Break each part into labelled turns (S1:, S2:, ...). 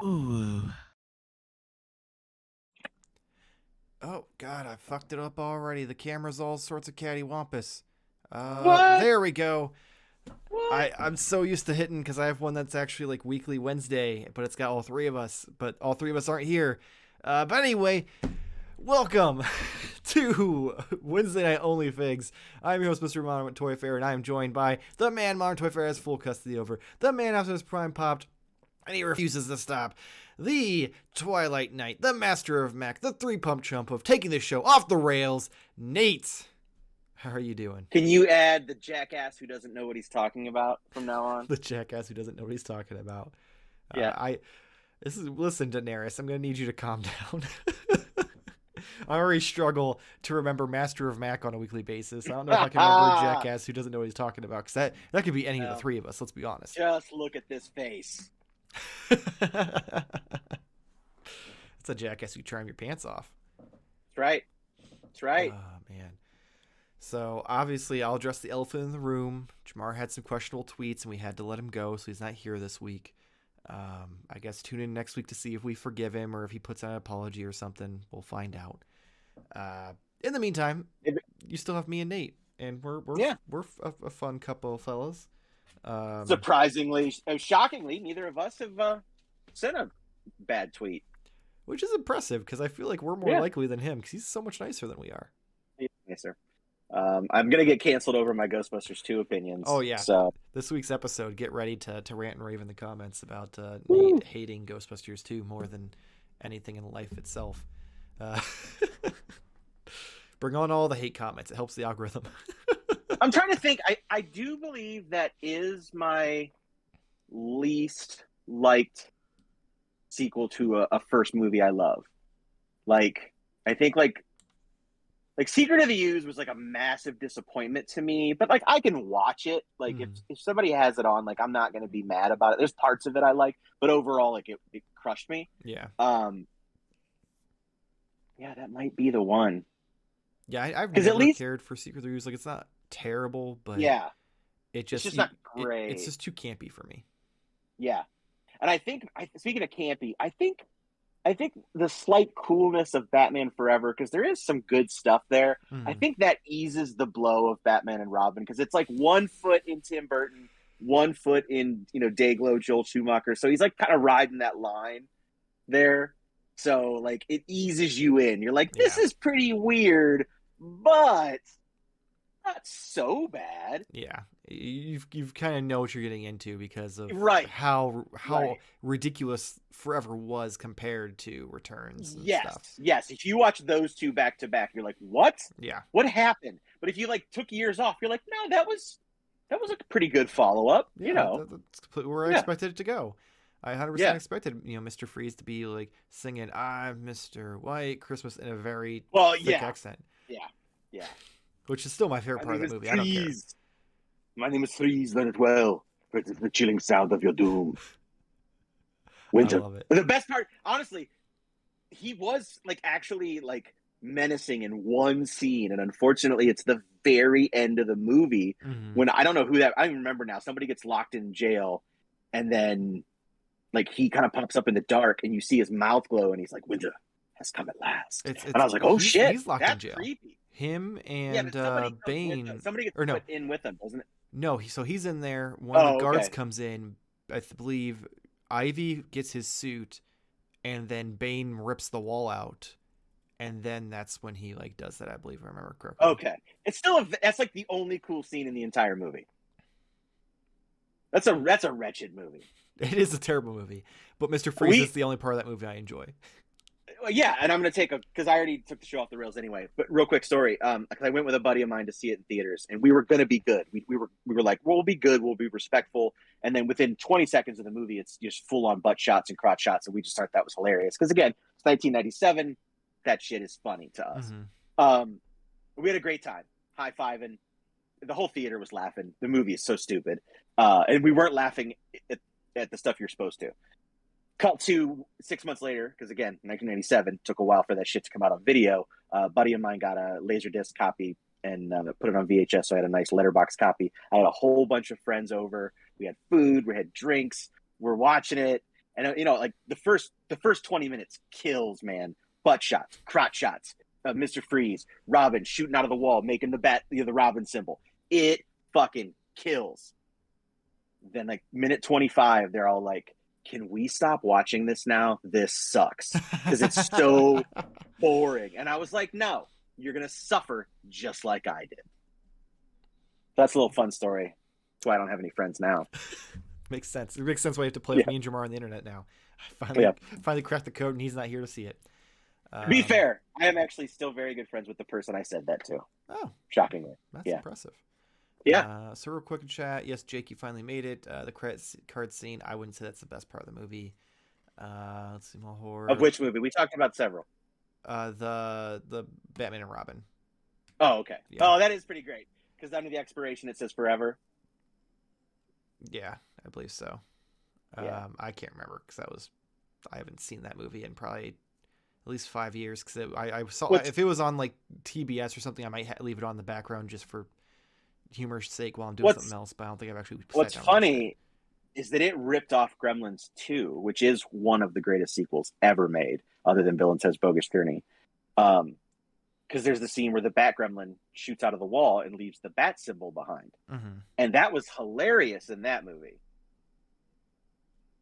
S1: Ooh. Oh, God, I fucked it up already. The camera's all sorts of cattywampus.
S2: What?
S1: There we go.
S2: What?
S1: I'm so used to hitting because I have one that's actually like weekly Wednesday, but it's got all three of us, but all three of us aren't here. But anyway, welcome to Wednesday Night Onlyfigs. I'm your host, Mr. Modern Toy Fair, and I am joined by the man Modern Toy Fair has full custody over, the man after his prime popped, and he refuses to stop. The Twilight Knight, the master of Mac, the three-pump chump of taking the show off the rails, Nate. How are you doing?
S2: Can you add the jackass who doesn't know what he's talking about from now on?
S1: The jackass who doesn't know what he's talking about.
S2: Yeah.
S1: Listen, Daenerys, I'm gonna need you to calm down. I already struggle to remember Master of Mac on a weekly basis. I don't know if I can remember jackass who doesn't know what he's talking about, because that could be any of the three of us. Let's be honest.
S2: Just look at this face.
S1: It's a jackass who trim your pants off.
S2: That's right. That's right.
S1: Oh man. So obviously, I'll address the elephant in the room. Jarmar had some questionable tweets, and we had to let him go, so he's not here this week. I guess tune in next week to see if we forgive him or if he puts out an apology or something. We'll find out. In the meantime, you still have me and Nate, and we're a fun couple of fellas.
S2: Surprisingly, shockingly, neither of us have sent a bad tweet,
S1: which is impressive because I feel like we're more likely than him because he's so much nicer than we are.
S2: Yes, sir. I'm gonna get canceled over my Ghostbusters 2 opinions.
S1: Oh yeah.
S2: So
S1: this week's episode, get ready to rant and rave in the comments about Nate hating Ghostbusters 2 more than anything in life itself. Bring on all the hate comments. It helps the algorithm.
S2: I'm trying to think. I do believe that is my least liked sequel to a first movie I love. Like, I think like Secret of the Ooze was like a massive disappointment to me, but like I can watch it. Like if somebody has it on, like I'm not going to be mad about it. There's parts of it I like, but overall, like it crushed me.
S1: Yeah.
S2: Yeah, that might be the one.
S1: Yeah, I've never cared for Secret of the Ooze. Like it's not terrible, but
S2: yeah,
S1: it's
S2: just not great.
S1: It's just too campy for me.
S2: Yeah, and I think speaking of campy, I think the slight coolness of Batman Forever, because there is some good stuff there. I think that eases the blow of Batman and Robin, because it's like 1 foot in Tim Burton, 1 foot in Dayglow, Joel Schumacher. So he's like kind of riding that line there. So like it eases you in. You're like, this is pretty weird, but not so bad.
S1: Yeah, you've kind of know what you're getting into because of how ridiculous Forever was compared to Returns. And stuff.
S2: Yes. If you watch those two back to back, you're like, what?
S1: Yeah.
S2: What happened? But if you like took years off, you're like, no, that was a pretty good follow up.
S1: Yeah, that's completely where I expected it to go. I 100% expected Mr. Freeze to be like singing "I'm Mr. White Christmas" in a very thick accent.
S2: Yeah.
S1: Which is still my favorite part of the movie. I don't care.
S2: My name is Freeze. Learn it well. For it is the chilling sound of your doom. Winter.
S1: I love it.
S2: The best part, honestly, he was like actually like menacing in one scene, and unfortunately, it's the very end of the movie when I don't know who that. I don't even remember now. Somebody gets locked in jail, and then like he kind of pops up in the dark, and you see his mouth glow, and he's like, "Winter has come at last." And I was like, "Oh shit,
S1: he's locked in jail."
S2: Creepy.
S1: Him and Bane.
S2: Somebody gets put in with him, doesn't it?
S1: No, so he's in there. One of the guards comes in. I believe Ivy gets his suit, and then Bane rips the wall out, and then that's when he like does that. I believe, if I remember correctly.
S2: Okay, that's like the only cool scene in the entire movie. That's a wretched movie.
S1: It is a terrible movie, but Mr. Freeze is the only part of that movie I enjoy.
S2: Yeah, and I'm going to because I already took the show off the rails anyway. But real quick story, because I went with a buddy of mine to see it in theaters, and we were going to be good. We were like, we'll be good, we'll be respectful, and then within 20 seconds of the movie, it's just full on butt shots and crotch shots, and we just thought that was hilarious. Because again, it's 1997, that shit is funny to us. We had a great time, high fiving. The whole theater was laughing. The movie is so stupid, and we weren't laughing at the stuff you're supposed to. Cut to 6 months later, because again, 1997 took a while for that shit to come out on video. A buddy of mine got a Laserdisc copy and put it on VHS. So I had a nice letterbox copy. I had a whole bunch of friends over. We had food, we had drinks. We're watching it, and like the first 20 minutes kills, man. Butt shots, crotch shots, Mr. Freeze, Robin shooting out of the wall, making the Robin symbol. It fucking kills. Then like minute 25, they're all like, "Can we stop watching this now? This sucks because it's so boring." And I was like, "No, you're gonna suffer just like I did." That's a little fun story. That's why I don't have any friends now.
S1: Makes sense. It makes sense why you have to play with me and Jarmar on the internet now. I finally cracked the code, and he's not here to see it.
S2: To be fair, I am actually still very good friends with the person I said that to.
S1: Oh,
S2: shockingly,
S1: that's impressive.
S2: Yeah.
S1: So real quick in chat, yes, Jake, you finally made it. The credit card scene, I wouldn't say that's the best part of the movie. Let's see, more horror.
S2: Of which movie? We talked about several.
S1: The Batman and Robin.
S2: Oh, okay.
S1: Yeah.
S2: Oh, that is pretty great because under the expiration it says forever.
S1: Yeah, I believe so. I can't remember because I haven't seen that movie in probably at least 5 years because I saw if it was on like TBS or something, I might leave it on the background just for humor's sake while I'm doing something else, but I don't think I've actually.
S2: What's funny is that it ripped off Gremlins 2, which is one of the greatest sequels ever made, other than Bill and Ted's Bogus Journey. Because there's the scene where the Bat Gremlin shoots out of the wall and leaves the bat symbol behind, and that was hilarious in that movie.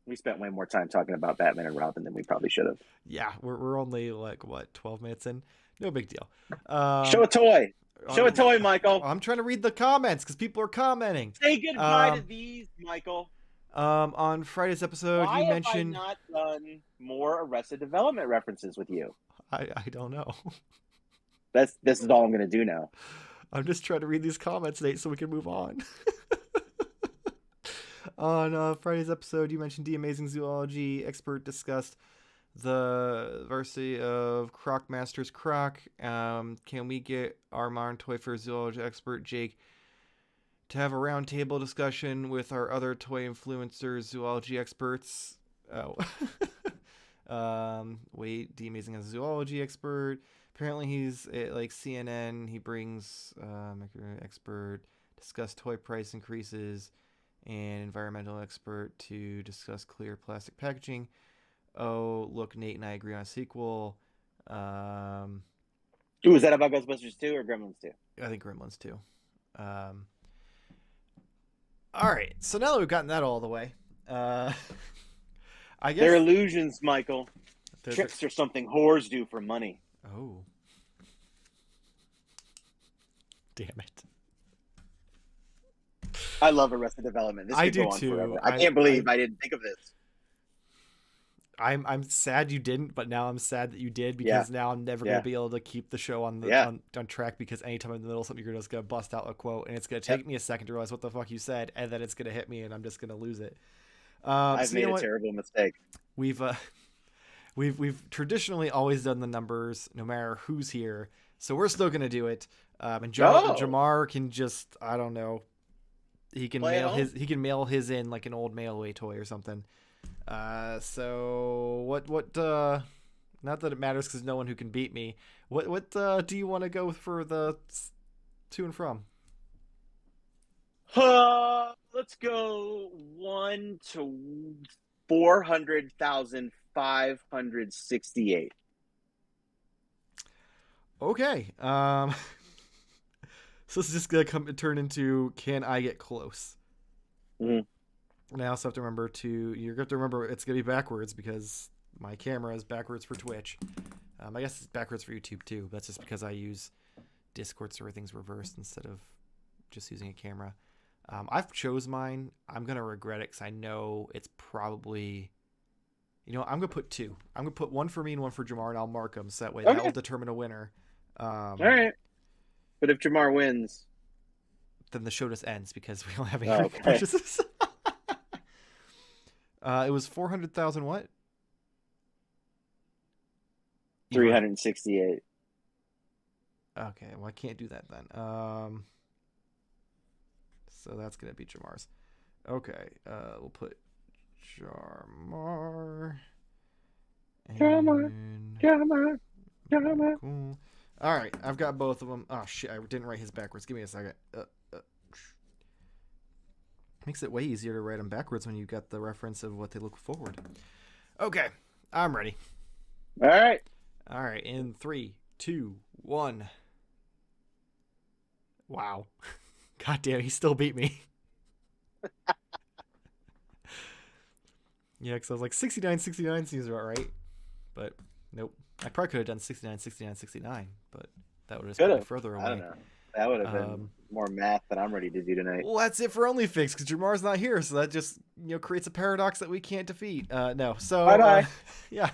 S2: We spent way more time talking about Batman and Robin than we probably should have.
S1: Yeah, we're only like 12 minutes in. No big deal.
S2: Show a toy. Show a toy, Michael.
S1: I'm trying to read the comments because people are commenting.
S2: Say goodbye to these, Michael.
S1: On Friday's episode, you mentioned.
S2: Why have I not done more Arrested Development references with you?
S1: I don't know.
S2: This is all I'm going to do now.
S1: I'm just trying to read these comments, Nate, so we can move on. On Friday's episode, you mentioned The Amazing Zoology expert discussed the varsity of Croc Masters Croc. Can we get our modern toy for zoology expert Jake to have a roundtable discussion with our other toy influencers, zoology experts? Oh, wait, The Amazing Zoology expert. Apparently, he's at, like CNN. He brings expert discuss toy price increases and environmental expert to discuss clear plastic packaging. Oh, look, Nate and I agree on a sequel.
S2: Ooh, is that about Ghostbusters 2 or Gremlins 2?
S1: I think Gremlins 2. All right, so now that we've gotten that all the way, I guess
S2: they're illusions, Michael. Tricks are something whores do for money.
S1: Oh. Damn it.
S2: I love Arrested Development. This
S1: I
S2: could
S1: do
S2: go on
S1: too.
S2: Forever. I can't believe I didn't think of this.
S1: I'm sad you didn't, but now I'm sad that you did because now I'm never gonna be able to keep the show on track because anytime I'm in the middle of something, you're just gonna bust out a quote and it's gonna take me a second to realize what the fuck you said, and then it's gonna hit me and I'm just gonna lose it.
S2: I've made a terrible mistake.
S1: We've traditionally always done the numbers no matter who's here, so we're still gonna do it. And Jarmar can just I don't know. He can mail his in like an old mail away toy or something. So what not that it matters because no one who can beat me. What do you want to go for the to and from?
S2: Let's go 1 to 400,568.
S1: Okay. So this is just gonna turn into can I get close?
S2: Mm-hmm.
S1: And I also have to remember you're going to remember it's going to be backwards because my camera is backwards for Twitch. I guess it's backwards for YouTube too. That's just because I use Discord so everything's reversed instead of just using a camera. I've chose mine. I'm going to regret it because I know it's probably, I'm going to put 2. I'm going to put 1 for me and 1 for Jarmar and I'll mark them so that way that will determine a winner.
S2: All right. But if Jarmar wins,
S1: then the show just ends because we don't have any purchases. It was 400,000 what?
S2: 368.
S1: Okay, well I can't do that then. So that's gonna be Jarmar's. Okay, we'll put Jarmar.
S2: Jarmar.
S1: Cool. All right, I've got both of them. Oh shit, I didn't write his backwards. Give me a second. Makes it way easier to write them backwards when you've got the reference of what they look forward. Okay, I'm ready.
S2: All right.
S1: All right, in 3, 2, 1. Wow. God damn, he still beat me. Yeah, because I was like 69, 69 seems about right. But nope. I probably could have done 69, 69, 69, but that would have put me further away.
S2: I don't know. That would have been more math than I'm ready to do tonight.
S1: Well, that's it for Onlyfigs, because Jarmar's not here, so that just creates a paradox that we can't defeat. No, so
S2: bye-bye.
S1: Yeah,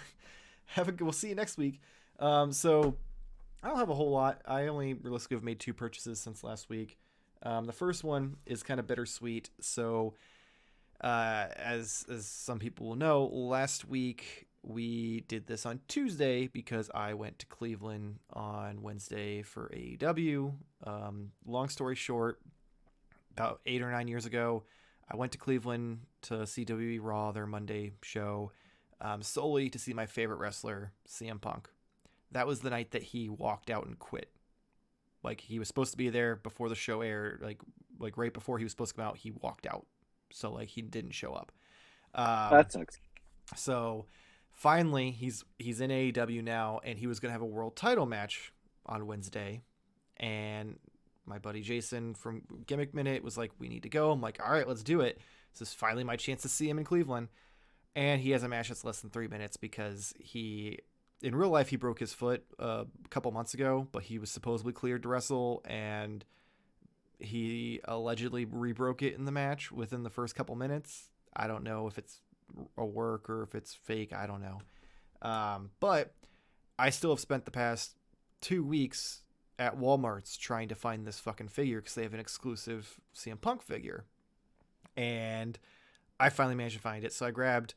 S1: we'll see you next week. So I don't have a whole lot. I only realistically have made 2 purchases since last week. The first one is kind of bittersweet. So as some people will know, last week we did this on Tuesday because I went to Cleveland on Wednesday for AEW. Long story short, about 8 or 9 years ago, I went to Cleveland to see WWE Raw, their Monday show, solely to see my favorite wrestler, CM Punk. That was the night that he walked out and quit. Like, he was supposed to be there before the show aired, like right before he was supposed to come out, he walked out. So, like, he didn't show up.
S2: That sucks.
S1: So finally, he's in AEW now, and he was going to have a world title match on Wednesday. And my buddy Jason from Gimmick Minute was like, we need to go. I'm like, all right, let's do it. This is finally my chance to see him in Cleveland. And he has a match that's less than 3 minutes because in real life, he broke his foot a couple months ago, but he was supposedly cleared to wrestle, and he allegedly rebroke it in the match within the first couple minutes. I don't know if it's a work or if it's fake. I don't know. But I still have spent the past 2 weeks at Walmart's trying to find this fucking figure because they have an exclusive CM Punk figure. And I finally managed to find it. So I grabbed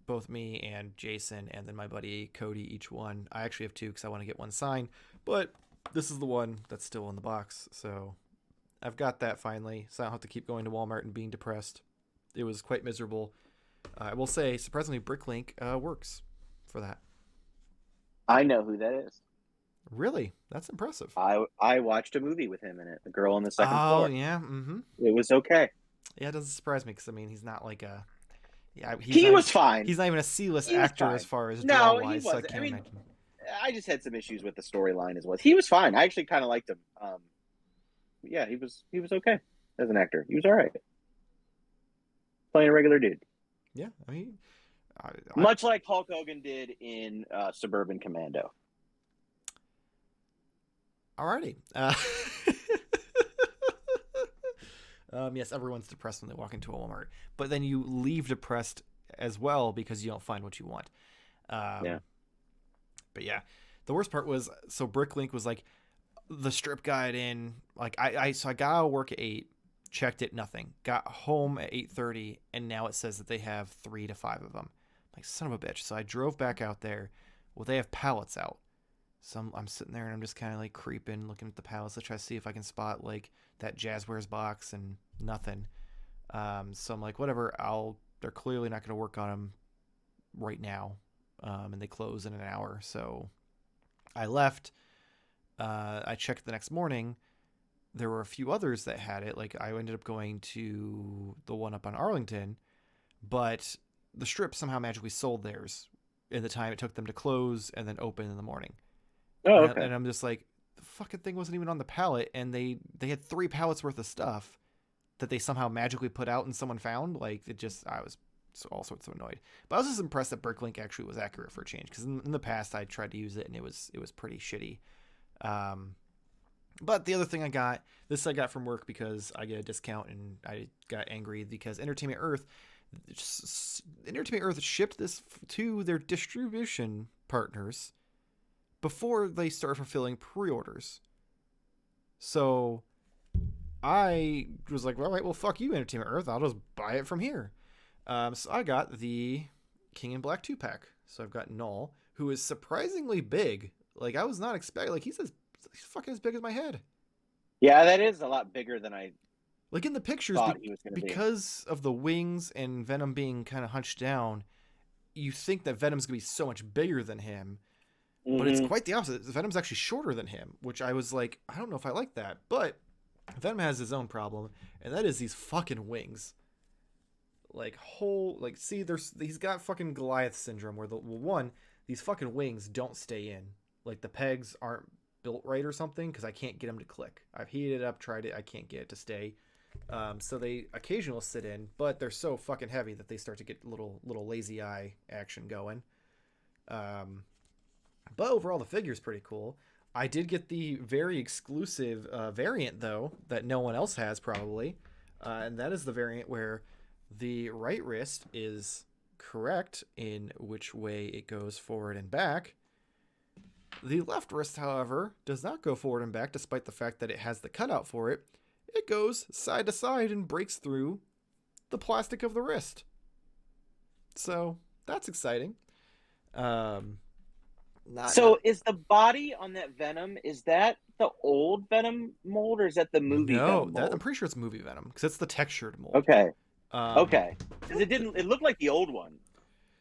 S1: both me and Jason and then my buddy Cody, each one. I actually have 2 because I want to get one signed. But this is the one that's still in the box. So I've got that finally. So I don't have to keep going to Walmart and being depressed. It was quite miserable. I will say, surprisingly, Bricklink works for that.
S2: I know who that is.
S1: Really? That's impressive.
S2: I watched a movie with him in it. The Girl on the Second Floor.
S1: Oh, yeah. Mm-hmm.
S2: It was okay.
S1: Yeah, it doesn't surprise me because, I mean, he's not like a... Yeah,
S2: he was fine.
S1: He's not even a C-list actor as far as
S2: draw
S1: wise.
S2: He wasn't. So I just had some issues with the storyline as well. He was fine. I actually kind of liked him. Yeah, he was okay as an actor. He was all right. Playing a regular dude.
S1: Yeah, I mean...
S2: Much like Hulk Hogan did in Suburban Commando.
S1: Alrighty. Yes, everyone's depressed when they walk into a Walmart, but then you leave depressed as well because you don't find what you want.
S2: Yeah.
S1: But yeah, the worst part was, so Bricklink was like the strip guide in, like I got out of work at 8, checked it, nothing. Got home at 8:30, and now it says that they have 3 to 5 of them. Like, son of a bitch. So I drove back out there. Well, they have pallets out. So I'm sitting there and I'm just kind of like creeping, looking at the pallets to try to see if I can spot like that Jazzwares box, and nothing. So I'm like, whatever. They're clearly not going to work on them right now, and they close in an hour. So I left. I checked the next morning. There were a few others that had it. Like, I ended up going to the one up on Arlington, but the strip somehow magically sold theirs in the time it took them to close and then open in the morning.
S2: Oh, okay.
S1: And I'm just like, the fucking thing wasn't even on the pallet, and they had 3 pallets worth of stuff that they somehow magically put out and someone found. Like, I was all sorts of annoyed. But I was just impressed that Bricklink actually was accurate for a change, because in the past I tried to use it and it was pretty shitty. But the other thing I got from work because I get a discount, and I got angry because Entertainment Earth shipped this to their distribution partners before they start fulfilling pre-orders. So I was like, all right, well, fuck you, Entertainment Earth. I'll just buy it from here. So I got the King in Black 2-pack. So I've got Null, who is surprisingly big. Like, I was not expecting, like, he's fucking as big as my head.
S2: Yeah, that is a lot bigger than I
S1: like in the pictures,
S2: thought he was going to be.
S1: Because of the wings and Venom being kind of hunched down, you think that Venom's going to be so much bigger than him. but it's quite the opposite. Venom's actually shorter than him, which I was like, I don't know if I like that. But Venom has his own problem, and that is these fucking wings. Like see, he's got fucking Goliath syndrome, where these fucking wings don't stay in. Like the pegs aren't built right or something, because I can't get them to click. I've heated it up, tried it, I can't get it to stay. So they occasionally will sit in, but they're so fucking heavy that they start to get little lazy eye action going. But overall, the figure's pretty cool. I did get the very exclusive variant, though, that no one else has probably. And that is the variant where the right wrist is correct in which way it goes forward and back. The left wrist, however, does not go forward and back, despite the fact that it has the cutout for it. It goes side to side and breaks through the plastic of the wrist. So that's exciting.
S2: Is the body on that Venom, is that the old Venom mold, or is that the movie Venom mold?
S1: No, I'm pretty sure it's movie Venom, because it's the textured mold.
S2: Okay. Because it looked like the old one.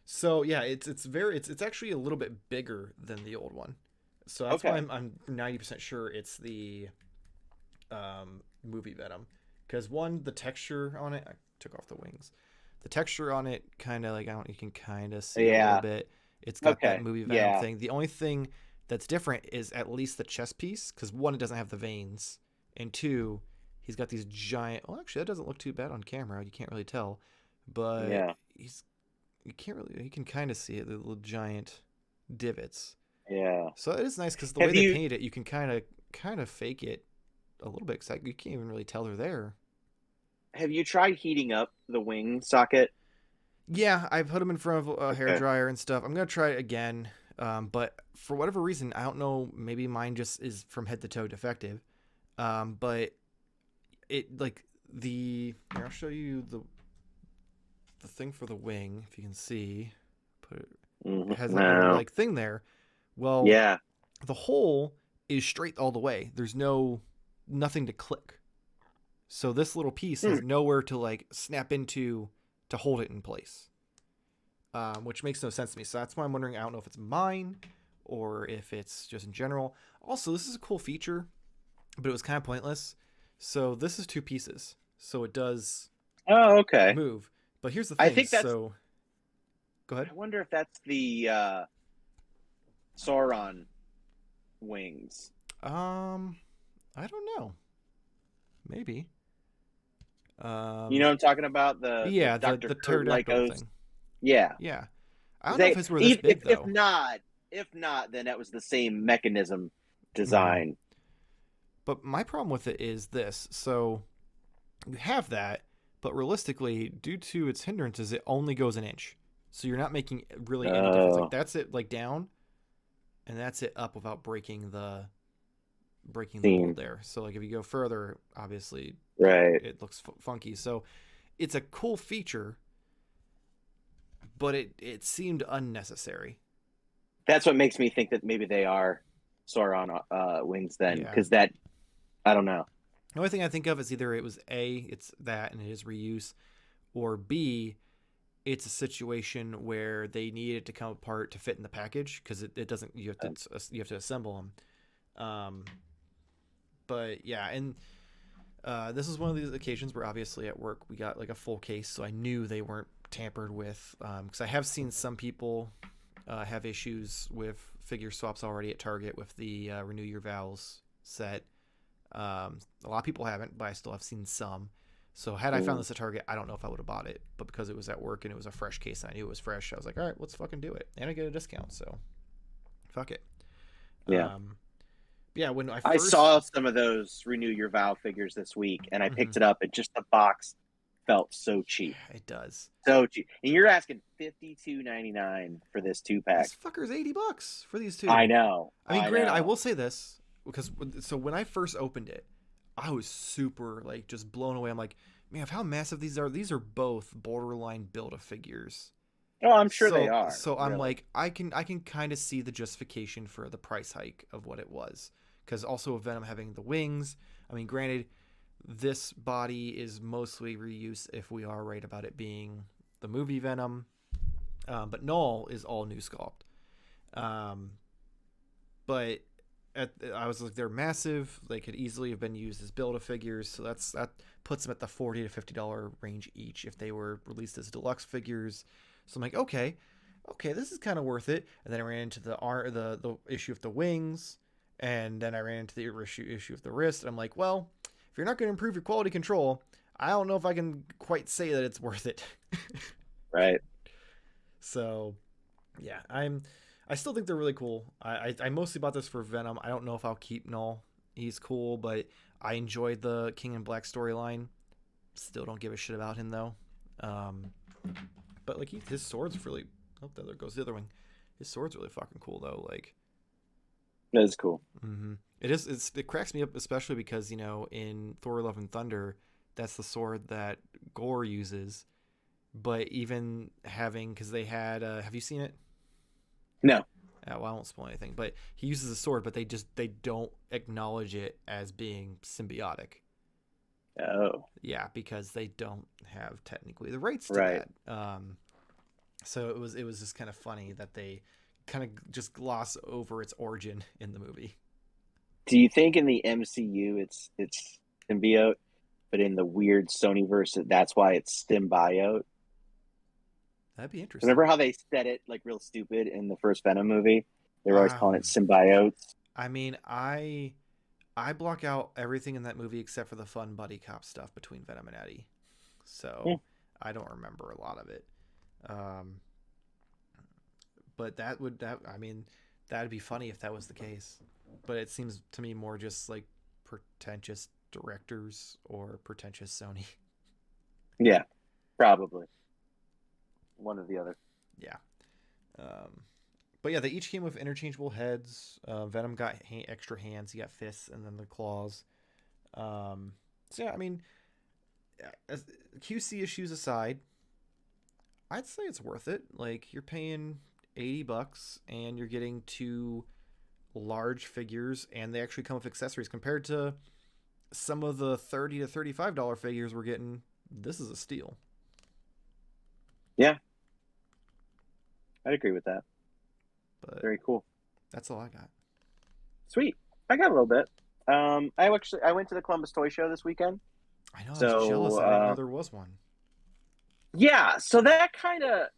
S1: So yeah, it's actually a little bit bigger than the old one. So that's why I'm 90% sure it's the movie Venom. Because the texture on it, I took off the wings. The texture on it kind of you can kind of see a little bit. It's got that movie Venom thing. The only thing that's different is at least the chest piece, because one, it doesn't have the veins, and two, he's got these giant. Well, actually, that doesn't look too bad on camera. You can't really tell, but you can kind of see it. The little giant divots.
S2: Yeah.
S1: So it is nice because the way they paint it, you can kind of fake it a little bit, because you can't even really tell they're there.
S2: Have you tried heating up the wing socket?
S1: Yeah, I put them in front of a hairdryer and stuff. I'm going to try it again. But for whatever reason, I don't know, maybe mine just is from head to toe defective. But it here, I'll show you the thing for the wing, if you can see. It has that little thing there. Well, the hole is straight all the way. There's nothing to click. So this little piece has nowhere to snap into to hold it in place, which makes no sense to me. So that's why I'm wondering, I don't know if it's mine or if it's just in general. Also, this is a cool feature, but it was kind of pointless. So this is two pieces, so it does move. But here's the thing. I think that's, go ahead.
S2: I wonder if that's the Sauron wings.
S1: I don't know. Maybe.
S2: You know what I'm talking about? The
S1: pterodactyl thing.
S2: Yeah.
S1: I don't know if it's were this big, though.
S2: If not, then that was the same mechanism design.
S1: But my problem with it is this. So you have that, but realistically, due to its hindrances, it only goes an inch. So you're not making really any difference. That's it down, and that's it up without breaking the mold there. So if you go further, obviously it looks funky. So it's a cool feature, but it seemed unnecessary.
S2: That's what makes me think that maybe they are Sauron wings then, because that, I don't know.
S1: The only thing I think of is either it was A, it's that and it is reuse, or B, it's a situation where they need it to come apart to fit in the package, because it doesn't. You have to assemble them. But yeah, and this is one of these occasions where obviously at work we got a full case, so I knew they weren't tampered with. Because I have seen some people have issues with figure swaps already at Target with the Renew Your Vows set. A lot of people haven't, but I still have seen some. So had I found this at Target, I don't know if I would have bought it. But because it was at work and it was a fresh case and I knew it was fresh, I was like, all right, let's fucking do it. And I get a discount, so fuck it.
S2: Yeah.
S1: Yeah, when
S2: I saw some of those Renew Your Vow figures this week, and I picked it up, and just the box felt so cheap.
S1: It does.
S2: So cheap. And you're asking $52.99 for this 2-pack.
S1: This fucker's $80 for these two.
S2: I know.
S1: Granted, I will say this, because when I first opened it, I was super just blown away. I'm like, man, of how massive these are. These are both borderline Build-A-Figures.
S2: Oh, I'm sure they are.
S1: So I'm like, I can kind of see the justification for the price hike of what it was. Because also with Venom having the wings, I mean, granted, this body is mostly reuse if we are right about it being the movie Venom. But Null is all new sculpt. but I was like, they're massive. They could easily have been used as Build-A-Figures, so that puts them at the $40 to $50 range each if they were released as deluxe figures. So I'm like, okay, this is kind of worth it. And then I ran into the issue of the wings, and then I ran into the issue of the wrist. And I'm like, well, if you're not going to improve your quality control, I don't know if I can quite say that it's worth it.
S2: Right.
S1: So, yeah, I still think they're really cool. I mostly bought this for Venom. I don't know if I'll keep Null. He's cool, but I enjoyed the King in Black storyline. Still don't give a shit about him though. But like his sword's really. Oh, there goes the other wing. His sword's really fucking cool though. Like
S2: that is cool.
S1: Mm-hmm. It cracks me up, especially because in Thor: Love and Thunder, that's the sword that Gore uses. But even having, because they had, have you seen it?
S2: No.
S1: Well, I won't spoil anything. But he uses a sword, but they don't acknowledge it as being symbiotic.
S2: Oh.
S1: Yeah, because they don't have technically the rights to that. So it was just kind of funny that they kind of just gloss over its origin in the movie.
S2: Do you think in the MCU it's symbiote, but in the weird Sonyverse that's why it's symbiote?
S1: That'd be interesting.
S2: Remember how they said it like real stupid in the first Venom movie? They were always calling it symbiotes.
S1: I mean, I block out everything in that movie except for the fun buddy cop stuff between Venom and Eddie. So I don't remember a lot of it. But that'd be funny if that was the case. But it seems to me more just like pretentious directors or pretentious Sony.
S2: Yeah, probably. One or the other.
S1: Yeah. But yeah, they each came with interchangeable heads. Venom got extra hands. He got fists and then the claws. So yeah, I mean, as QC issues aside, I'd say it's worth it. Like, you're paying $80 and you're getting 2 large figures, and they actually come with accessories compared to some of the $30 to $35 figures we're getting. This is a steal.
S2: Yeah, I'd agree with that.
S1: But
S2: very cool.
S1: That's all I got.
S2: Sweet. I got a little bit. I went to the Columbus Toy Show this weekend.
S1: I know. I was jealous. I didn't know there was one.
S2: Yeah, so that kind of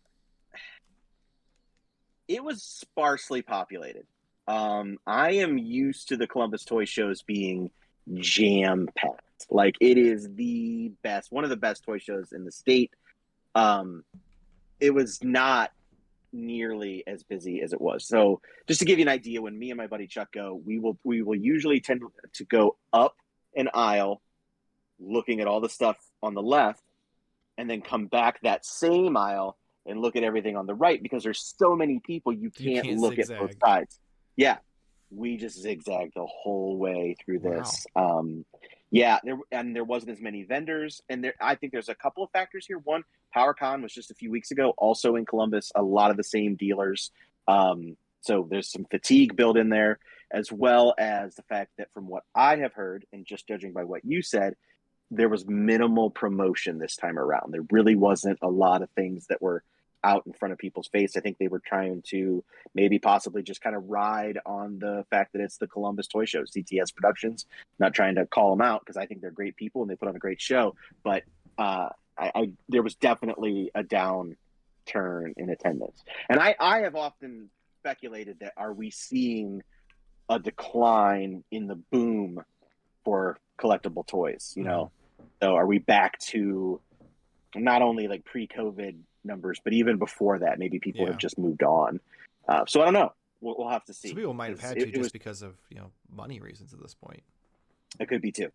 S2: it was sparsely populated. I am used to the Columbus Toy Shows being jam-packed. Like, it is the best, one of the best toy shows in the state. It was not nearly as busy as it was. So just to give you an idea, when me and my buddy Chuck go, we will usually tend to go up an aisle looking at all the stuff on the left, and then come back that same aisle and look at everything on the right, because there's so many people you can't look zigzag. At both sides. Yeah, we just zigzagged the whole way through this. Wow. There wasn't as many vendors, and I think there's a couple of factors here. One, PowerCon was just a few weeks ago, also in Columbus. A lot of the same dealers, so there's some fatigue built in there, as well as the fact that from what I have heard, and just judging by what you said, there was minimal promotion this time around. There really wasn't a lot of things that were out in front of people's face. I think they were trying to maybe possibly just kind of ride on the fact that it's the Columbus Toy Show, CTS Productions. Not trying to call them out, because I think they're great people and they put on a great show. But there was definitely a downturn in attendance. And I have often speculated that, are we seeing a decline in the boom for collectible toys? So are we back to not only like pre-COVID numbers, but even before that? Maybe people have just moved on. So I don't know. We'll have to see.
S1: Some people might have had to because of money reasons at this point.
S2: It could be too.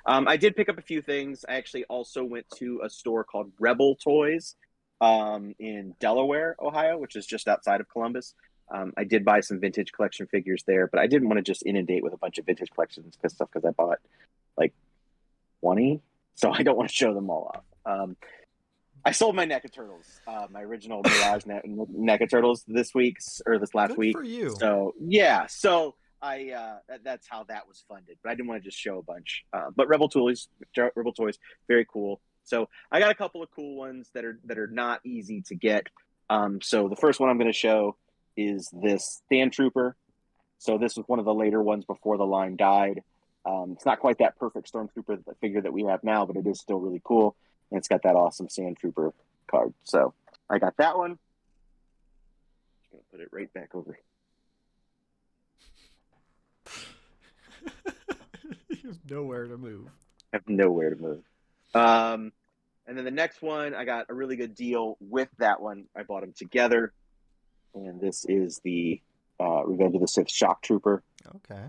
S2: I did pick up a few things. I actually also went to a store called Rebel Toys in Delaware, Ohio, which is just outside of Columbus. I did buy some vintage collection figures there, but I didn't want to just inundate with a bunch of vintage collections stuff, because I bought like 20, so I don't want to show them all off. I sold my NECA Turtles, my original Mirage NECA Turtles this last
S1: Good
S2: week.
S1: For you.
S2: So yeah, so I that's how that was funded. But I didn't want to just show a bunch. But Rebel Toys, very cool. So I got a couple of cool ones that are not easy to get. So the first one I'm going to show is this Sand Trooper So this was one of the later ones before the line died. It's not quite that perfect Stormtrooper figure that we have now, but it is still really cool. And it's got that awesome Sand Trooper card. So I got that one. I'm going to put it right back over here.
S1: You have nowhere to move.
S2: I have nowhere to move. And then the next one, I got a really good deal with that one. I bought them together. And this is the Revenge of the Sith Shock Trooper.
S1: Okay.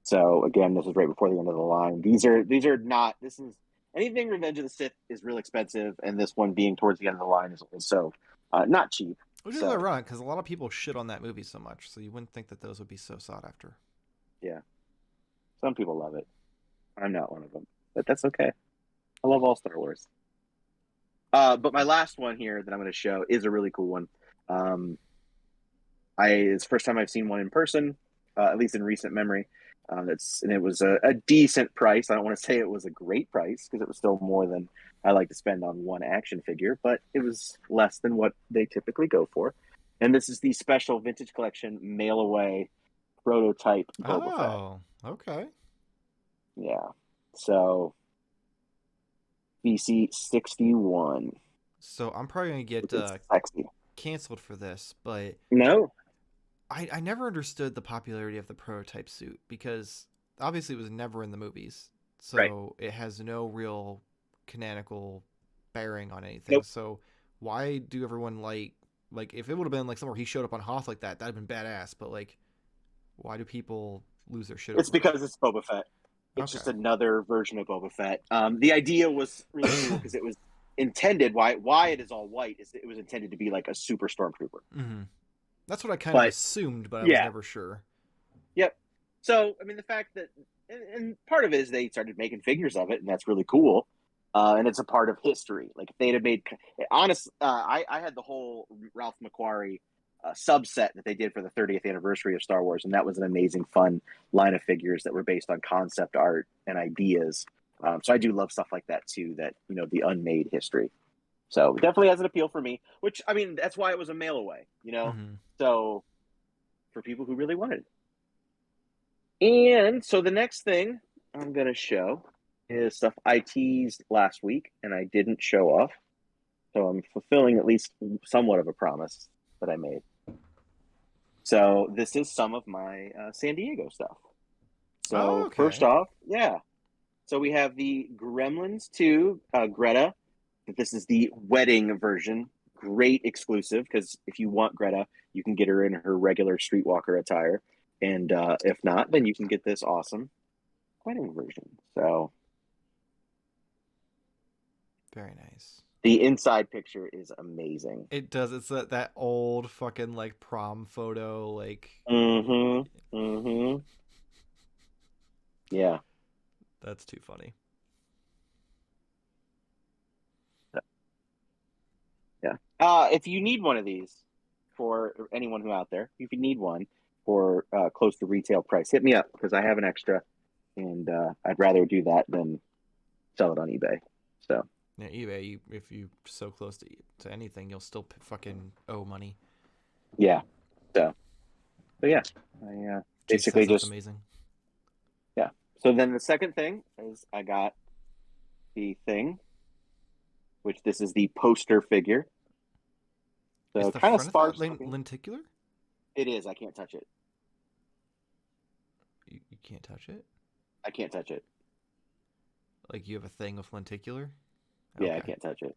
S2: So again, this is right before the end of the line. These are not. This is anything Revenge of the Sith is real expensive, and this one being towards the end of the line is also not cheap.
S1: Which is ironic because a lot of people shit on that movie so much, so you wouldn't think that those would be so sought after.
S2: Yeah, some people love it. I'm not one of them, but that's okay. I love all Star Wars. But my last one here that I'm going to show is a really cool one. It's the first time I've seen one in person, at least in recent memory. And it was a decent price. I don't want to say it was a great price because it was still more than I like to spend on one action figure, but it was less than what they typically go for. And this is the special vintage collection mail away prototype Boba Fett.
S1: Oh, okay.
S2: Yeah. So BC 61.
S1: So I'm probably gonna get canceled for this, but
S2: no.
S1: I never understood the popularity of the prototype suit because obviously it was never in the movies, so
S2: right.
S1: It has no real canonical bearing on anything.
S2: Nope.
S1: So why do everyone like if it would have been like somewhere he showed up on Hoth like that'd have been badass, but like why do people lose their shit?
S2: It's because it's Boba Fett. It's just another version of Boba Fett. The idea was really cool because it was intended. Why it is all white is that it was intended to be like a super stormtrooper.
S1: Mm-hmm. That's what I kind of assumed, but I was never sure.
S2: Yep. So I mean, the fact that and part of it is they started making figures of it, and that's really cool. And it's a part of history. Like if they'd have made, I had the whole Ralph McQuarrie subset that they did for the 30th anniversary of Star Wars, and that was an amazing, fun line of figures that were based on concept art and ideas. So I do love stuff like that too. That the unmade history. So it definitely has an appeal for me. Which I mean, that's why it was a mail away.
S1: Mm-hmm.
S2: So for people who really wanted it. And so the next thing I'm gonna show is stuff I teased last week and I didn't show off. So I'm fulfilling at least somewhat of a promise that I made. So this is some of my San Diego stuff. So First off, so we have the Gremlins 2 Greta. This is the wedding version. Great exclusive because if you want Greta, you can get her in her regular Streetwalker attire. And if not, then you can get this awesome wedding version. So
S1: very nice.
S2: The inside picture is amazing.
S1: It does. It's that old fucking like prom photo, like.
S2: Mm-hmm. Mm-hmm. Yeah.
S1: That's too funny.
S2: Yeah. If you need one of these for anyone who out there, if you need one for close to retail price, hit me up because I have an extra, and I'd rather do that than sell it on eBay. So.
S1: Yeah, eBay. If you're so close to anything, you'll still fucking owe money.
S2: Yeah. So yeah, I basically just
S1: amazing.
S2: Yeah. So then the second thing is I got the thing, which this is the poster figure. So kind of sparse.
S1: Lenticular?
S2: It is. I can't touch it.
S1: You can't touch it?
S2: I can't touch it.
S1: Like you have a thing with lenticular?
S2: Yeah, I can't touch it.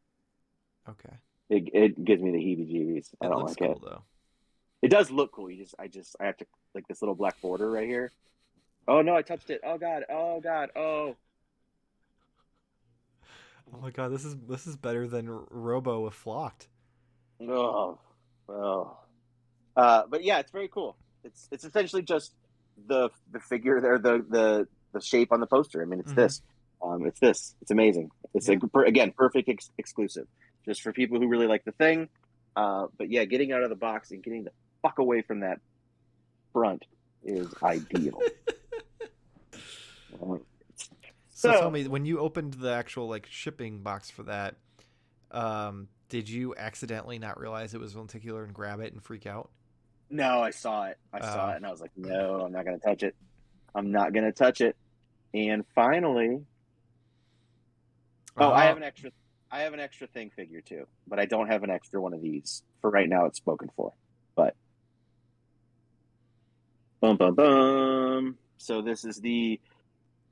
S1: Okay.
S2: It gives me the heebie-jeebies. I don't like it.
S1: Though.
S2: It does look cool. I have to like this little black border right here. Oh no, I touched it. Oh god. Oh god. Oh.
S1: Oh my god, this is better than Robo with Flocked.
S2: Oh. But yeah, it's very cool. It's essentially just the figure there, the shape on the poster. I mean, it's this. It's this. It's amazing. It's again perfect exclusive, just for people who really like the thing. But yeah, getting out of the box and getting the fuck away from that front is ideal.
S1: So tell me, when you opened the actual like shipping box for that, did you accidentally not realize it was lenticular and grab it and freak out?
S2: No, I saw it. I saw
S1: Oh.
S2: it, and I was like, no, I'm not gonna touch it. I'm not gonna touch it. And finally, oh, I
S1: Oh.
S2: have an extra. I have an extra thing figure too, but I don't have an extra one of these for right now. It's spoken for, but bum bum bum. So this is the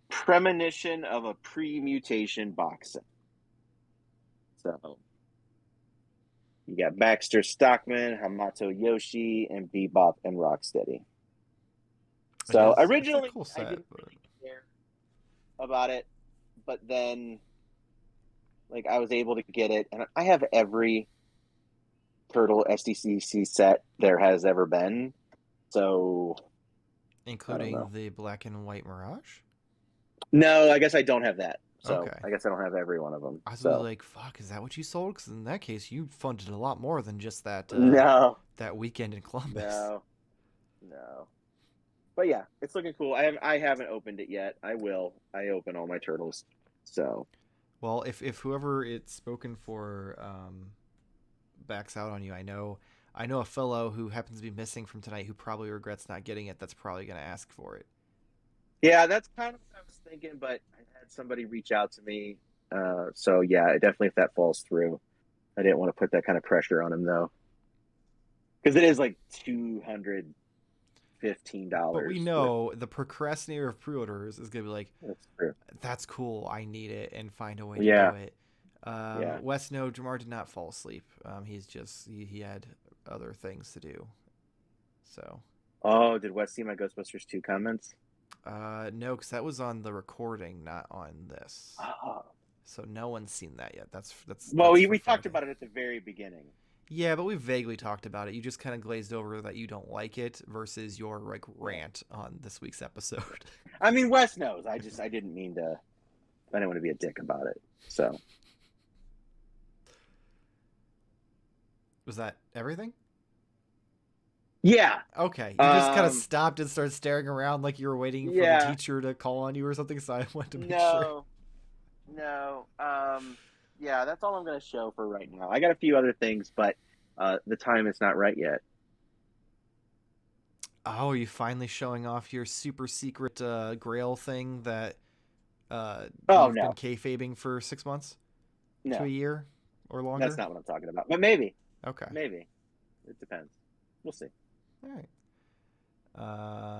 S2: premonition of a pre-mutation boxing. So you got Baxter Stockman, Hamato Yoshi, and Bebop and Rocksteady. So
S1: It's a
S2: originally,
S1: cool
S2: I
S1: set,
S2: didn't
S1: but
S2: really care about it, but then like I was able to get it, and I have every Turtle SDCC set there has ever been. So I don't
S1: including
S2: know.
S1: the black and white Mirage.
S2: No, I guess I don't have that. So
S1: Okay.
S2: I guess I don't have every one of them.
S1: I was really
S2: So
S1: like, "Fuck, is that what you sold?" Because in that case, you funded a lot more than just
S2: no,
S1: that weekend in Columbus.
S2: no, no. But yeah, it's looking cool. I haven't opened it yet. I will. I open all my turtles. So
S1: Well, if whoever it's spoken for backs out on you, I know a fellow who happens to be missing from tonight who probably regrets not getting it. That's probably going to ask for it.
S2: yeah, that's kind of what I was thinking. But I had somebody reach out to me. So yeah, definitely if that falls through, I didn't want to put that kind of pressure on him though, because it is like
S1: But we
S2: $215 with.
S1: know the procrastinator of pre-orders is going to be like,
S2: That's true.
S1: "That's cool. I need it," and find a way to do
S2: Yeah,
S1: it.
S2: yeah.
S1: Wes, no, Jamar did not fall asleep. He had other things to do. So,
S2: Oh, did Wes see my Ghostbusters 2 comments?
S1: no, because that was on the recording, not on this.
S2: Oh.
S1: So no one's seen that yet.
S2: Well,
S1: That's for
S2: we talked
S1: Friday.
S2: about it at the very beginning.
S1: Yeah, but we vaguely talked about it. You just kind of glazed over that you don't like it versus your like
S2: Yeah.
S1: rant on this week's episode.
S2: I mean, Wes knows. I didn't mean to. I didn't want to be a dick about it. So
S1: Was that everything?
S2: yeah,
S1: Okay, you just kind of
S2: um,
S1: stopped and started staring around like you were waiting for the
S2: yeah,
S1: teacher to call on you or something. So I wanted to make sure.
S2: no, no, yeah. That's all I'm going to show for right now. I got a few other things, but the time is not right yet.
S1: Oh, are you finally showing off your super secret Grail thing that
S2: Oh
S1: you've been
S2: no,
S1: kayfabing for 6 months to a
S2: no,
S1: year or
S2: that's
S1: longer?
S2: not what I'm talking about. But maybe,
S1: Okay.
S2: maybe it depends. We'll see.
S1: All right.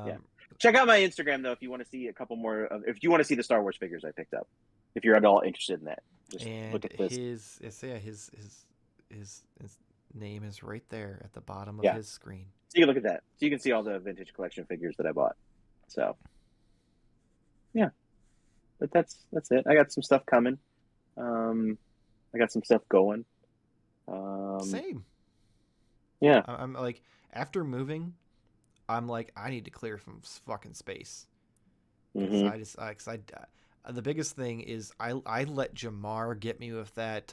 S2: Yeah. Check out my Instagram though if you want to see a couple more. If you want to see the Star Wars figures I picked up, if you're at all interested in that, just look
S1: And
S2: at this.
S1: his name is right there at the bottom of
S2: Yeah,
S1: his screen.
S2: so you can look at that. So you can see all the vintage collection figures that I bought. So yeah, but that's it. I got some stuff coming. I got some stuff going. Um,
S1: Same.
S2: yeah.
S1: I'm like after moving, I'm like I need to clear some fucking space because
S2: Mm-hmm.
S1: the biggest thing is I let Jamar get me with that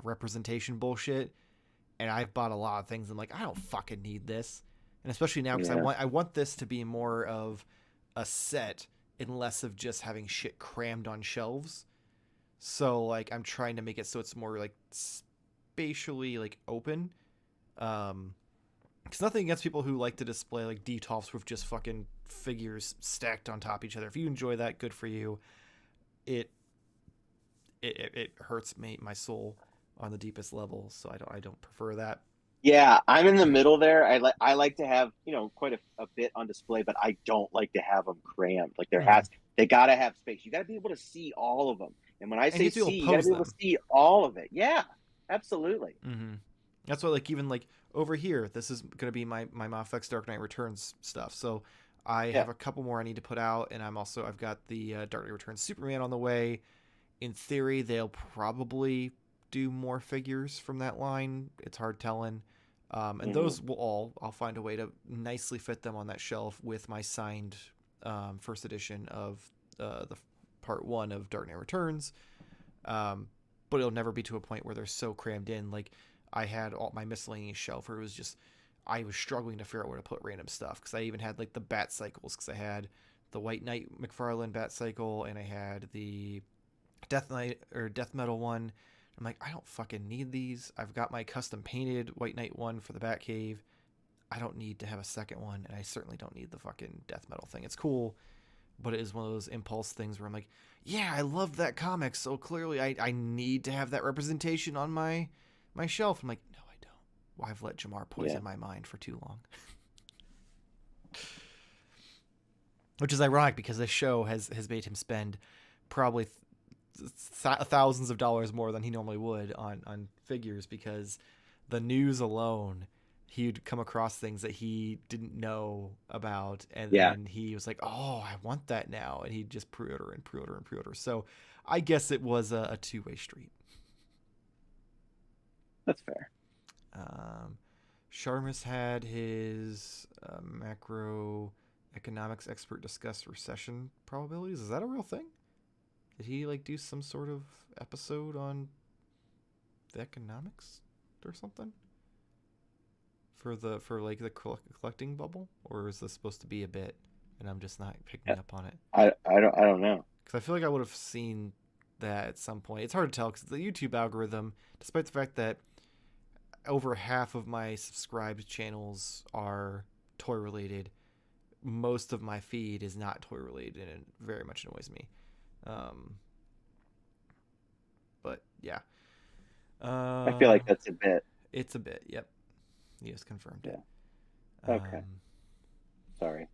S1: representation bullshit, and I've bought a lot of things. I'm like I don't fucking need this, and especially now because
S2: Yeah.
S1: I want this to be more of a set and less of just having shit crammed on shelves. So like I'm trying to make it so it's more like spatially like open. It's nothing against people who like to display like DTOFs with just fucking figures stacked on top of each other. If you enjoy that, good for you. It it hurts my soul on the deepest level, so I don't prefer that.
S2: Yeah, I'm in the middle there. I like to have quite a bit on display, but I don't like to have them crammed. Like
S1: Mm-hmm.
S2: they gotta have space. You gotta be able to see all of them. And when I
S1: And you
S2: say
S1: have to be able
S2: see,
S1: to
S2: you gotta
S1: pose
S2: be able to
S1: them.
S2: see all of it. Yeah, absolutely.
S1: Mm-hmm. That's why like even like over here, this is gonna be my Mafex Dark Knight Returns stuff. So I
S2: Yeah.
S1: have a couple more I need to put out, and I've got the Dark Knight Returns Superman on the way. In theory, they'll probably do more figures from that line. It's hard telling. And
S2: Hmm.
S1: those I'll find a way to nicely fit them on that shelf with my signed first edition of the part one of Dark Knight Returns. But it'll never be to a point where they're so crammed in. Like I had all my miscellaneous shelf where it was just, I was struggling to figure out where to put random stuff. Cause I even had like the Bat Cycles. Cause I had the White Knight McFarlane Bat Cycle and I had the Death Knight or Death Metal one I'm like, I don't fucking need these. I've got my custom painted White Knight one for the Batcave. I don't need to have a second one, and I certainly don't need the fucking death metal thing. It's cool, but it is one of those impulse things where I'm like, yeah, I love that comic, so clearly I need to have that representation on my shelf. I'm like, no, I don't. Well, I've let Jarmar poison my mind for too long. Which is ironic because this show has made him spend probably thousands of dollars more than he normally would on figures, because the news alone, he'd come across things that he didn't know about, and then he was like, oh, I want that now, and he'd just pre-order and pre-order and pre-order. So I guess it was a two-way street.
S2: That's fair.
S1: Sharmus had his macroeconomics expert discuss recession probabilities. Is that a real thing? Did he like do some sort of episode on the economics or something for the collecting bubble, or is this supposed to be a bit and I'm just not picking up on it?
S2: I don't know,
S1: because I feel like I would have seen that at some point. It's hard to tell because the YouTube algorithm, despite the fact that over half of my subscribed channels are toy related, most of my feed is not toy related, and it very much annoys me. But yeah,
S2: I feel like that's a bit.
S1: It's a bit. Yep, you just confirmed it.
S2: Okay. Sorry.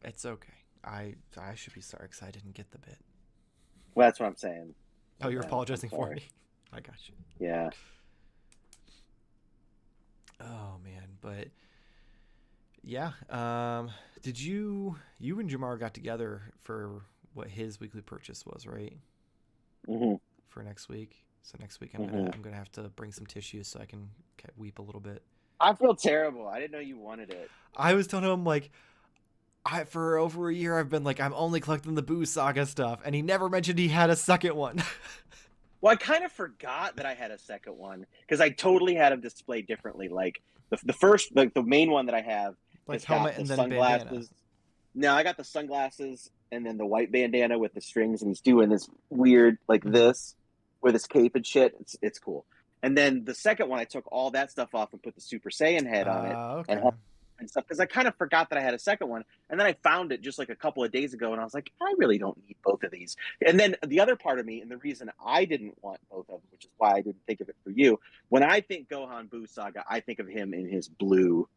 S1: It's okay. I should be sorry because I didn't get the bit.
S2: Well, that's what I'm saying.
S1: Oh, you're apologizing for me. I got you.
S2: Yeah.
S1: Oh man, but yeah. Did you and Jarmar got together for what his weekly purchase was, right?
S2: Mm-hmm.
S1: For next week. So next week I'm gonna have to bring some tissues so I can weep a little bit.
S2: I feel terrible. I didn't know you wanted it.
S1: I was telling him like, for over a year I've been like, I'm only collecting the Boo Saga stuff, and he never mentioned he had a second one.
S2: Well, I kind of forgot that I had a second one because I totally had them displayed differently. Like the first, like the main one that I have,
S1: like helmet
S2: got
S1: and
S2: the
S1: then
S2: sunglasses.
S1: bandana.
S2: No, I got the sunglasses and then the white bandana with the strings, and he's doing this weird like this with his cape and shit. It's cool. And then the second one, I took all that stuff off and put the Super Saiyan head on it and stuff, because I kind of forgot that I had a second one. And then I found it just like a couple of days ago, and I was like, I really don't need both of these. And then the other part of me, and the reason I didn't want both of them, which is why I didn't think of it for you, when I think Gohan Boo Saga, I think of him in his blue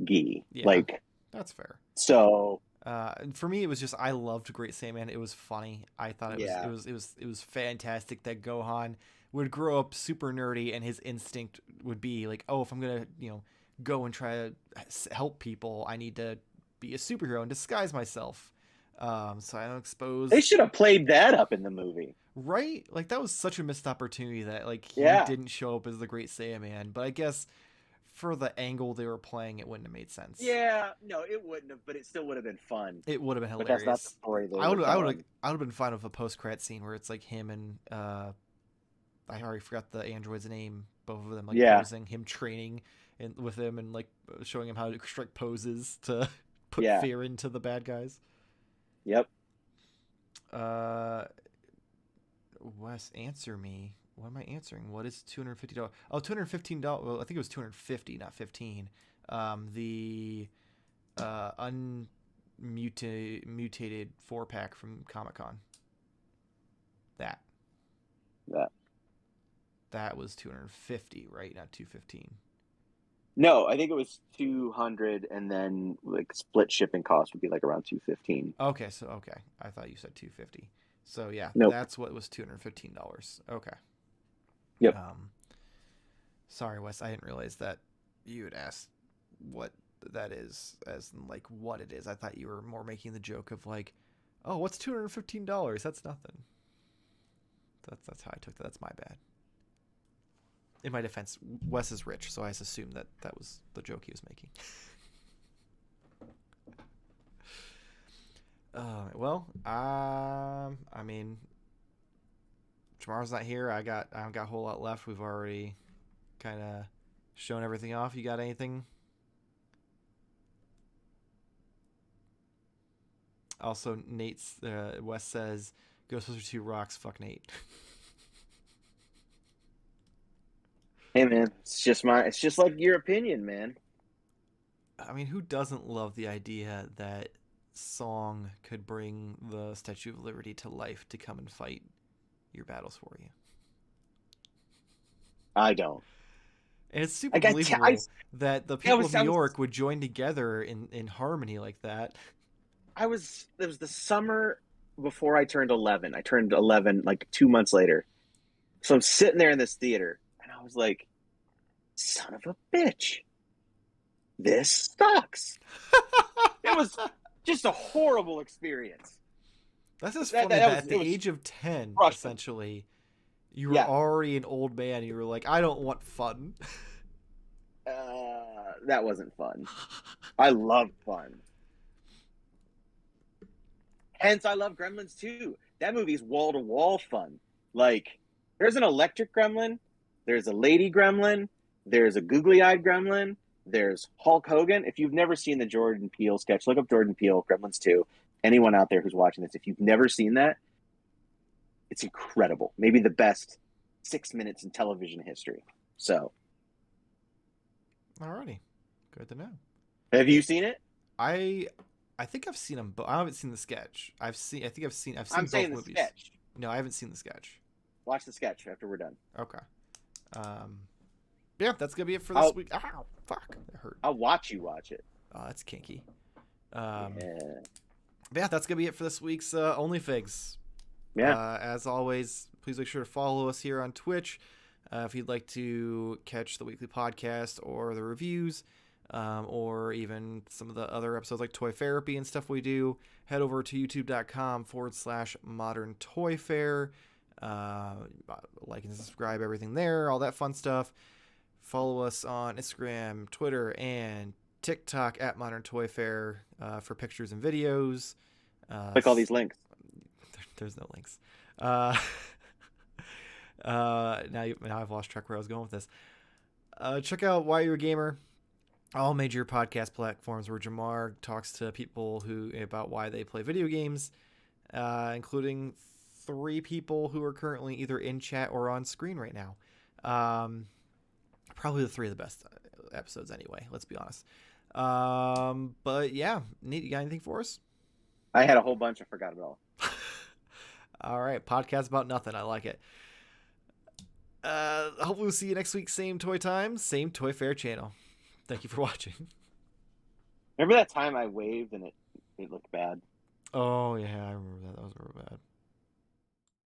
S2: gi.
S1: Yeah,
S2: like
S1: that's fair.
S2: So
S1: for me, it was just, I loved Great Saiyaman. It was funny. I thought it was fantastic that Gohan would grow up super nerdy, and his instinct would be like, oh, if I'm gonna go and try to help people, I need to be a superhero and disguise myself, so I don't expose.
S2: They should have played that up in the movie,
S1: right? Like that was such a missed opportunity that like he didn't show up as the Great Saiyaman. But I guess for the angle they were playing, it wouldn't have made sense.
S2: Yeah, no, it wouldn't have, but it still would have been fun.
S1: It would have been hilarious.
S2: But that's not the story.
S1: I would have been fine with a post-credit scene where it's like him and I already forgot the android's name. Both of them like posing, him training with him and like showing him how to strike poses to put fear into the bad guys.
S2: Yep.
S1: Wes, answer me. What am I answering? What is $250? Oh, $215. Well, I think it was $250, not 15. The unmutated 4-pack from Comic-Con. That was $250, right? Not $215.
S2: No, I think it was $200, and then like split shipping cost would be like around $215.
S1: Okay, I thought you said $250. So yeah, That's what was $215. Okay.
S2: Yep.
S1: Sorry, Wes, I didn't realize that you had asked what that is, as in like what it is. I thought you were more making the joke of like, oh, what's $215? That's nothing. That's how I took that. That's my bad. In my defense, Wes is rich, so I just assumed that was the joke he was making. Well, I mean, Jarmar's not here. I don't got a whole lot left. We've already kind of shown everything off. You got anything? Also, Wes says, Ghostbusters 2 rocks. Fuck Nate.
S2: Hey man, it's just like your opinion, man.
S1: I mean, who doesn't love the idea that song could bring the Statue of Liberty to life to come and fight your battles for you?
S2: I don't.
S1: And it's super
S2: Like
S1: believable that the
S2: I
S1: people of
S2: was
S1: New
S2: I was
S1: York would join together in harmony like that.
S2: I was it was the summer before I turned 11. I turned 11 like 2 months later. So I'm sitting there in this theater, and I was like, "Son of a bitch, this sucks." It was just a horrible experience.
S1: That's just
S2: That,
S1: funny
S2: that, that
S1: that
S2: was
S1: at
S2: it
S1: the
S2: was
S1: age of 10,
S2: frustrating.
S1: essentially, you were
S2: Yeah,
S1: already an old man. And you were like, I don't want fun.
S2: that wasn't fun. I love fun. Hence, I love Gremlins too. That movie's wall to wall fun. Like, there's an electric gremlin, there's a lady gremlin, there's a googly eyed gremlin, there's Hulk Hogan. If you've never seen the Jordan Peele sketch, look up Jordan Peele, Gremlins 2. Anyone out there who's watching this, if you've never seen that, it's incredible. Maybe the best 6 minutes in television history. So,
S1: Alrighty, good to know.
S2: have you seen it?
S1: I I think I've seen them, but I haven't seen the sketch. I've seen
S2: I'm
S1: both
S2: saying the
S1: movies.
S2: sketch.
S1: No, I haven't seen the sketch.
S2: Watch the sketch after we're done.
S1: Okay. Um, yeah, that's gonna be it for this
S2: I'll
S1: week. Ow, fuck, that hurt.
S2: I'll watch you watch it.
S1: Oh, that's kinky. Um,
S2: Yeah.
S1: but yeah, that's gonna be it for this week's Onlyfigs.
S2: Yeah.
S1: As always, please make sure to follow us here on Twitch. If you'd like to catch the weekly podcast or the reviews, or even some of the other episodes like Toy Therapy and stuff we do, head over to youtube.com/modern toy fair. Like and subscribe, everything there, all that fun stuff. Follow us on Instagram, Twitter, and TikTok at Modern Toy Fair for pictures and videos.
S2: Click all these links.
S1: There's no links. Now I've lost track where I was going with this. Check out Why You're a Gamer, all major podcast platforms where Jarmar talks to people about why they play video games, including 3 people who are currently either in chat or on screen right now. Probably the 3 of the best episodes anyway, let's be honest. But yeah, Nate, you got anything for us?
S2: I had a whole bunch. I forgot it all.
S1: All right, podcast about nothing. I like it. Hopefully we'll see you next week. Same toy time, same Toy Fair channel. Thank you for watching.
S2: Remember that time I waved and it looked bad?
S1: Oh yeah, I remember that. That was real bad.